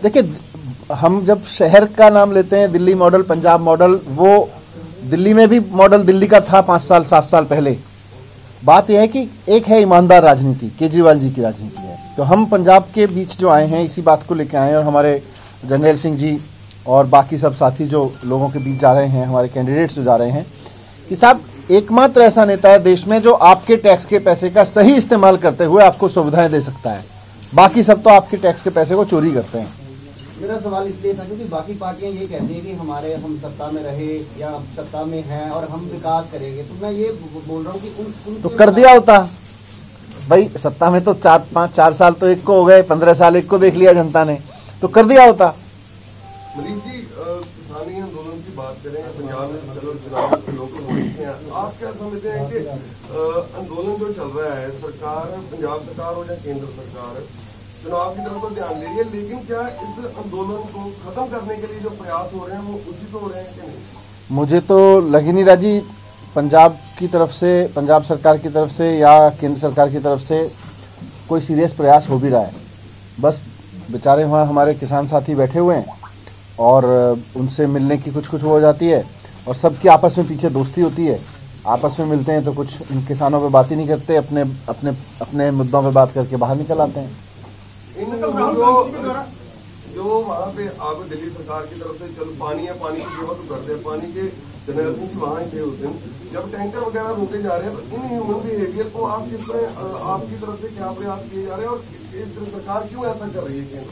देखिए, हम जब शहर का नाम लेते हैं, दिल्ली मॉडल, पंजाब मॉडल, वो दिल्ली में भी मॉडल दिल्ली का था 5 साल 7 साल पहले। बात यह है कि एक है ईमानदार राजनीति, केजरीवाल जी की राजनीति है। तो हम पंजाब के बीच जो आए हैं, इसी बात को लेकर आए हैं, और हमारे जनरल सिंह जी और बाकी सब साथी जो लोगों के बीच जा रहे हैं, हमारे कैंडिडेट्स जो जा रहे हैं, कि साहब एकमात्र ऐसा नेता है देश में जो आपके टैक्स के पैसे का सही इस्तेमाल करते हुए आपको सुविधाएं दे सकता है। बाकी सब तो आपके टैक्स के पैसे को चोरी करते हैं। मेरा सवाल इसलिए था क्योंकि बाकी पार्टियां ये कहती हैं कि हम सत्ता में रहे या सत्ता में हैं और हम विकास करेंगे, तो मैं ये बोल रहा हूँ कि उन तो कर दिया होता भाई। सत्ता में तो 4 साल तो एक को हो गए, 15 साल एक को देख लिया जनता ने, तो कर दिया होता। मलिक जी, किसानी आंदोलन की बात करें, पंजाब में चलो चुनाव लोकल हो रहे हैं, आप क्या समझते हैं कि आंदोलन जो चल रहा है, सरकार, पंजाब सरकार हो या केंद्र सरकार, चुनाव की तरफ तो ध्यान दे रही है, लेकिन क्या इस आंदोलन को खत्म करने के लिए जो प्रयास हो रहे हैं वो उचित हो रहे हैं कि नहीं? मुझे तो लग ही नहीं रहा जी, पंजाब की तरफ से, पंजाब सरकार की तरफ से या केंद्र सरकार की तरफ से कोई सीरियस प्रयास हो भी रहा है। बस बेचारे वहाँ हमारे किसान साथी बैठे हुए हैं और उनसे मिलने की कुछ हो जाती है, और सबकी आपस में पीछे दोस्ती होती है। आपस में मिलते हैं तो कुछ इन किसानों पे बात ही नहीं करते, अपने अपने अपने मुद्दों पे बात करके बाहर निकल आते हैं। जो वहाँ पे आप दिल्ली सरकार की तरफ से चल पानी है, पानी की सेवा तो करते हैं, पानी के जनरल सिंह जी वहाँ ही थे उस दिन, जब टैंकर वगैरह रोके जा रहे हैं, तो इन ह्यूमन बिहेवियर को आप आपकी तरफ से क्या प्रयास किए जा रहे हैं और सरकार क्यों ऐसा कर रही है?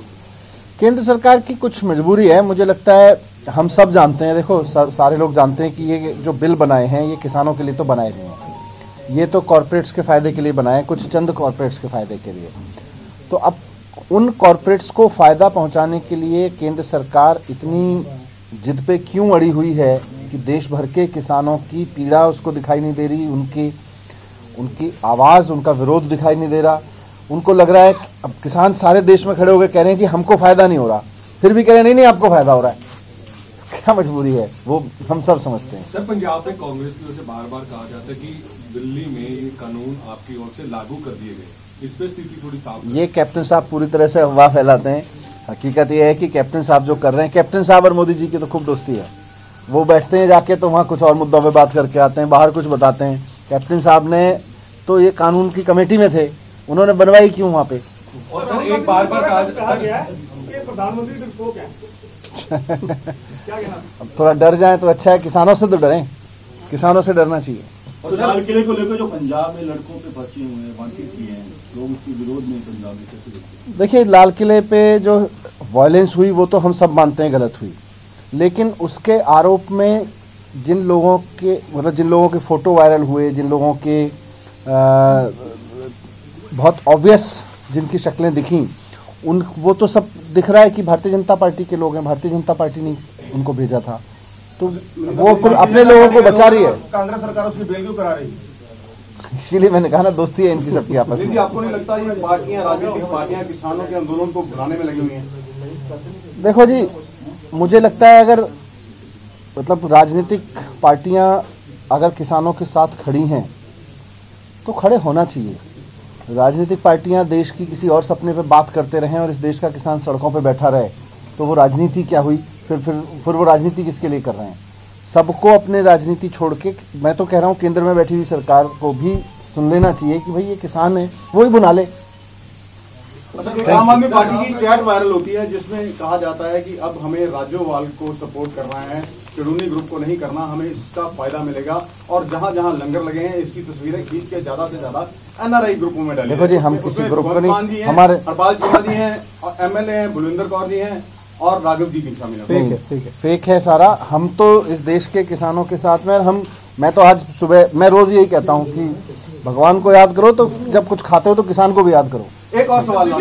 केंद्र सरकार की कुछ मजबूरी है, मुझे लगता है। हम सब जानते हैं, देखो सारे लोग जानते हैं कि ये जो बिल बनाए हैं ये किसानों के लिए तो बनाए गए हैं, ये तो कॉर्पोरेट्स के फायदे के लिए बनाए, कुछ चंद कॉर्पोरेट्स के फायदे के लिए। तो अब उन कॉर्पोरेट्स को फायदा पहुंचाने के लिए केंद्र सरकार इतनी जिद पे क्यों अड़ी हुई है कि देश भर के किसानों की पीड़ा उसको दिखाई नहीं दे रही, उनकी आवाज, उनका विरोध दिखाई नहीं दे रहा। उनको लग रहा है कि अब किसान सारे देश में खड़े हो गए कह रहे हैं कि हमको फायदा नहीं हो रहा, फिर भी कह रहे हैं नहीं आपको फायदा हो रहा है। क्या मजबूरी है वो हम सब समझते हैं। सर, पंजाब में कांग्रेस की ओर से बार बार कहा जाता है कि दिल्ली में ये कानून आपकी ओर से लागू कर दिए गए, इस पे स्थिति थोड़ी साफ। ये कैप्टन साहब पूरी तरह से अफवाह फैलाते हैं। हकीकत ये है कि कैप्टन साहब जो कर रहे हैं, कैप्टन साहब और मोदी जी की तो खूब दोस्ती है। वो बैठते हैं जाके तो वहाँ कुछ और मुद्दों पे बात करके आते हैं, बाहर कुछ बताते हैं। कैप्टन साहब ने तो ये कानून की कमेटी में थे, उन्होंने बनवाई क्यों वहाँ पे? और सर एक बार कहा गया है कि प्रधानमंत्री डरपोक है। क्या कहना? अब थोड़ा डर जाए तो अच्छा है, किसानों से तो डरें, किसानों से डरना चाहिए। और लाल किले को लेकर जो पंजाब में लड़कों पे पर्चे हुए हैं, वांछित किए हैं लोग, उसके विरोध में पंजाब में कैसे देखते हैं? देखिए, लाल किले पे जो वायलेंस हुई वो तो हम सब मानते हैं गलत हुई, लेकिन उसके आरोप में जिन लोगों के फोटो वायरल हुए, जिन लोगों के बहुत ऑब्वियस जिनकी शक्लें दिखी, वो तो सब दिख रहा है कि भारतीय जनता पार्टी के लोग हैं। भारतीय जनता पार्टी ने उनको भेजा था, तो वो अपने लोगों को बचा रही है। कांग्रेस सरकार उसकी बेल क्यों करा रही है? इसीलिए मैंने कहा ना, दोस्ती है इनकी सबकी आपस में। आपको नहीं लगता ये पार्टियां, राजनीतिक पार्टियां किसानों के आंदोलन को भुलाने में लगी हुई हैं? देखो जी, मुझे लगता है अगर मतलब राजनीतिक पार्टियां अगर किसानों के साथ खड़ी हैं तो खड़े होना चाहिए। राजनीतिक पार्टियां देश की किसी और सपने पे बात करते रहें और इस देश का किसान सड़कों पे बैठा रहे, तो वो राजनीति क्या हुई? फिर वो राजनीति किसके लिए कर रहे हैं? सबको अपने राजनीति छोड़ के, मैं तो कह रहा हूँ केंद्र में बैठी हुई सरकार को भी सुन लेना चाहिए कि भाई ये किसान है, वो ही बुला ले। आम आदमी पार्टी की चैट वायरल होती है जिसमें कहा जाता है कि अब हमें राज्यवाल को सपोर्ट करना है, किडूनी ग्रुप को नहीं करना, हमें इसका फायदा मिलेगा, और जहां जहां लंगर लगे हैं इसकी तस्वीरें खींच के ज्यादा से ज्यादा एनआरआई ग्रुपों में डाली। देखो जी, हम किसी ग्रुप को नहीं, हमारे हरपाल चीमा जी हैं, एमएलए हैं, बुलविंदर कौर जी हैं और राघव जी की शामिल है। फेक है सारा। हम तो इस देश के किसानों के साथ में, मैं तो आज सुबह मैं रोज यही कहता हूँ कि भगवान को याद करो तो जब कुछ खाते हो तो किसान को भी याद करो। एक और सवाल